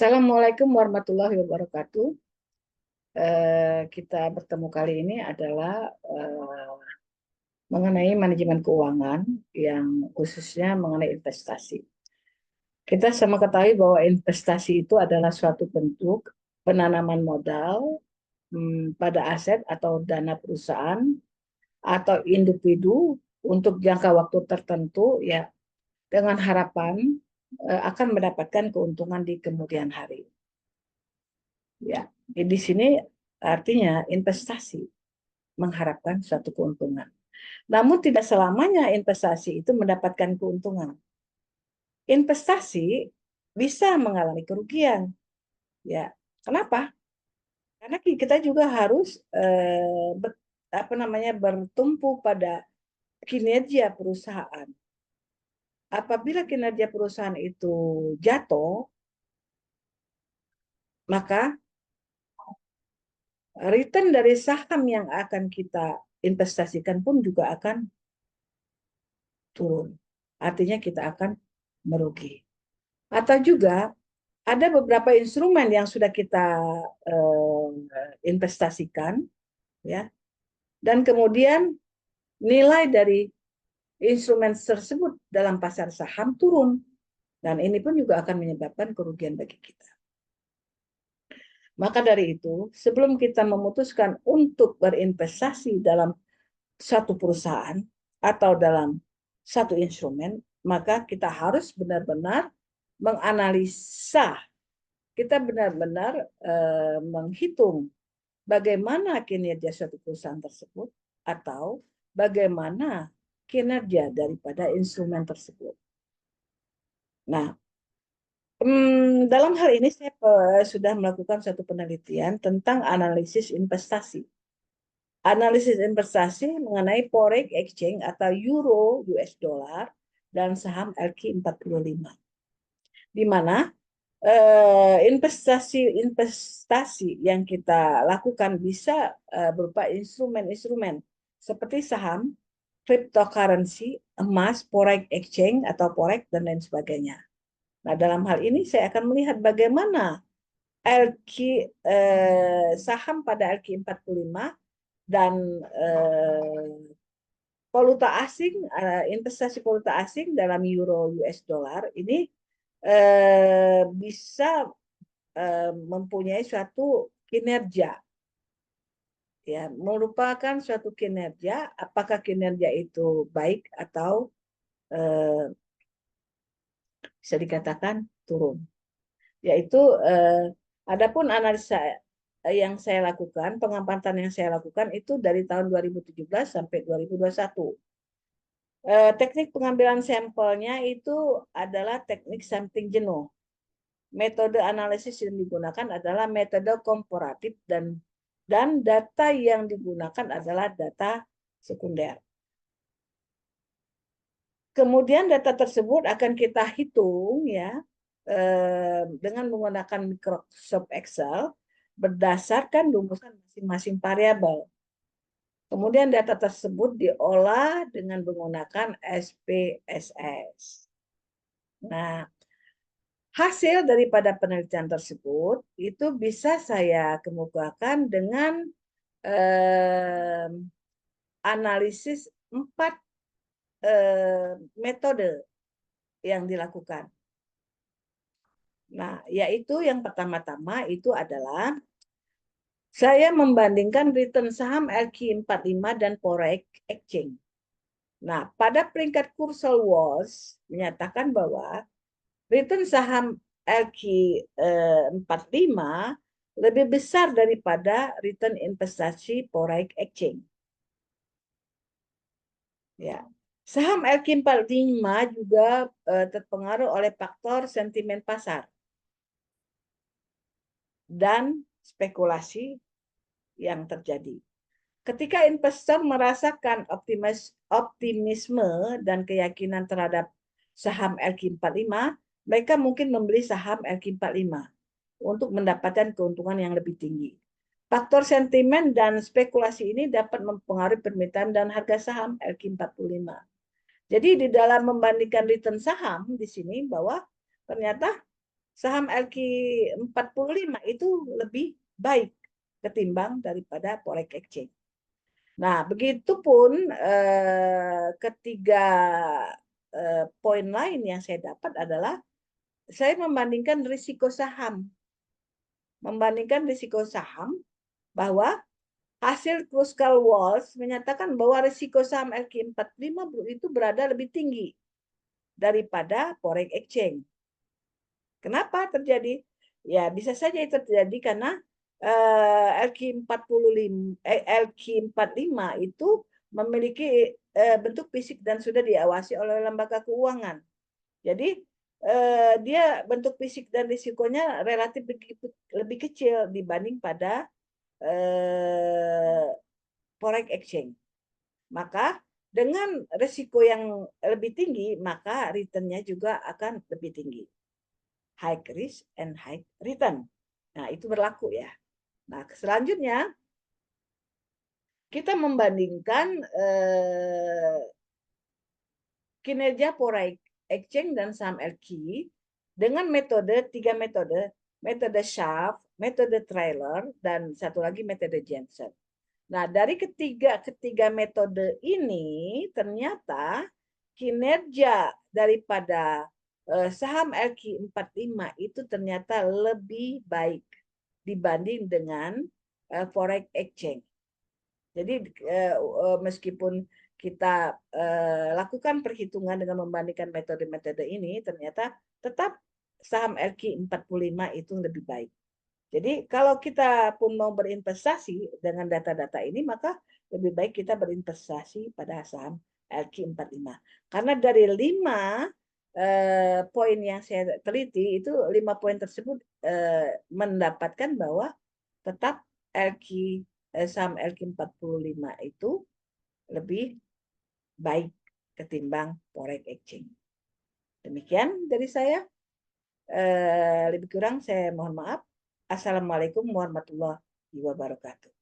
Assalamualaikum warahmatullahi wabarakatuh. Kita bertemu kali ini adalah mengenai manajemen keuangan yang khususnya mengenai investasi. Kita sama ketahui bahwa investasi itu adalah suatu bentuk penanaman modal pada aset atau dana perusahaan atau individu untuk jangka waktu tertentu ya dengan harapan akan mendapatkan keuntungan di kemudian hari. Ya, di sini artinya investasi mengharapkan suatu keuntungan. Namun tidak selamanya investasi itu mendapatkan keuntungan. Investasi bisa mengalami kerugian. Ya, kenapa? Karena kita juga harus bertumpu pada kinerja perusahaan. Apabila kinerja perusahaan itu jatuh, maka return dari saham yang akan kita investasikan pun juga akan turun. Artinya kita akan merugi. Atau juga ada beberapa instrumen yang sudah kita investasikan, ya, dan kemudian nilai dari instrumen tersebut dalam pasar saham turun, dan ini pun juga akan menyebabkan kerugian bagi kita. Maka dari itu, sebelum kita memutuskan untuk berinvestasi dalam satu perusahaan atau dalam satu instrumen, maka kita harus benar-benar menganalisa, kita benar-benar menghitung bagaimana kinerja suatu perusahaan tersebut atau bagaimana kinerja daripada instrumen tersebut. Nah, dalam hal ini saya sudah melakukan satu penelitian tentang analisis investasi. Analisis investasi mengenai foreign exchange atau euro US dollar dan saham LQ45. Di mana investasi yang kita lakukan bisa berupa instrumen-instrumen seperti saham, cryptocurrency, emas, forex exchange atau forex dan lain sebagainya. Nah, dalam hal ini saya akan melihat bagaimana saham pada LQ45 dan valuta asing, investasi valuta asing dalam euro US dollar ini bisa mempunyai suatu kinerja, ya, merupakan suatu kinerja, apakah kinerja itu baik atau bisa dikatakan turun. Yaitu adapun analisa yang saya lakukan, pengamatan yang saya lakukan itu dari tahun 2017 sampai 2021. Teknik pengambilan sampelnya itu adalah teknik sampling jenuh. Metode analisis yang digunakan adalah metode komparatif dan data yang digunakan adalah data sekunder. Kemudian data tersebut akan kita hitung ya dengan menggunakan Microsoft Excel berdasarkan rumusan masing-masing variabel. Kemudian data tersebut diolah dengan menggunakan SPSS. Nah, hasil daripada penelitian tersebut itu bisa saya kemukakan dengan analisis 4 metode yang dilakukan. Nah, yaitu yang pertama-tama itu adalah saya membandingkan return saham LQ45 dan forex exchange. Nah, pada peringkat Kursal Walls menyatakan bahwa return saham LQ45 lebih besar daripada return investasi forex exchange. Ya. Saham LQ45 juga terpengaruh oleh faktor sentimen pasar dan spekulasi yang terjadi. Ketika investor merasakan optimisme dan keyakinan terhadap saham LQ45, mereka mungkin membeli saham LQ45 untuk mendapatkan keuntungan yang lebih tinggi. Faktor sentimen dan spekulasi ini dapat mempengaruhi permintaan dan harga saham LQ45. Jadi di dalam membandingkan return saham di sini bahwa ternyata saham LQ45 itu lebih baik ketimbang daripada forex exchange. Nah, begitupun ketiga poin lain yang saya dapat adalah saya membandingkan risiko saham. Membandingkan risiko saham bahwa hasil Kruskal Waltz menyatakan bahwa risiko saham LQ45 itu berada lebih tinggi daripada forex exchange. Kenapa terjadi? Ya, bisa saja itu terjadi karena LQ45 itu memiliki bentuk fisik dan sudah diawasi oleh lembaga keuangan. Jadi dia bentuk fisik dan risikonya relatif lebih kecil dibanding pada forex exchange. Maka dengan risiko yang lebih tinggi, maka return-nya juga akan lebih tinggi. High risk and high return. Nah, itu berlaku ya. Nah, selanjutnya kita membandingkan kinerja forex exchange dan saham LQ dengan tiga metode Schaff, metode trailer, dan satu lagi metode Jensen. Nah, dari ketiga metode ini ternyata kinerja daripada saham LQ45 itu ternyata lebih baik dibanding dengan forex exchange. Jadi meskipun kita lakukan perhitungan dengan membandingkan metode-metode ini, ternyata tetap saham LQ45 itu lebih baik. Jadi kalau kita pun mau berinvestasi dengan data-data ini, maka lebih baik kita berinvestasi pada saham LQ45. Karena dari 5 poin yang saya teliti, itu 5 poin tersebut mendapatkan bahwa tetap saham LQ45 itu lebih baik ketimbang forex exchange. Demikian dari saya. Lebih kurang saya mohon maaf. Assalamualaikum warahmatullahi wabarakatuh.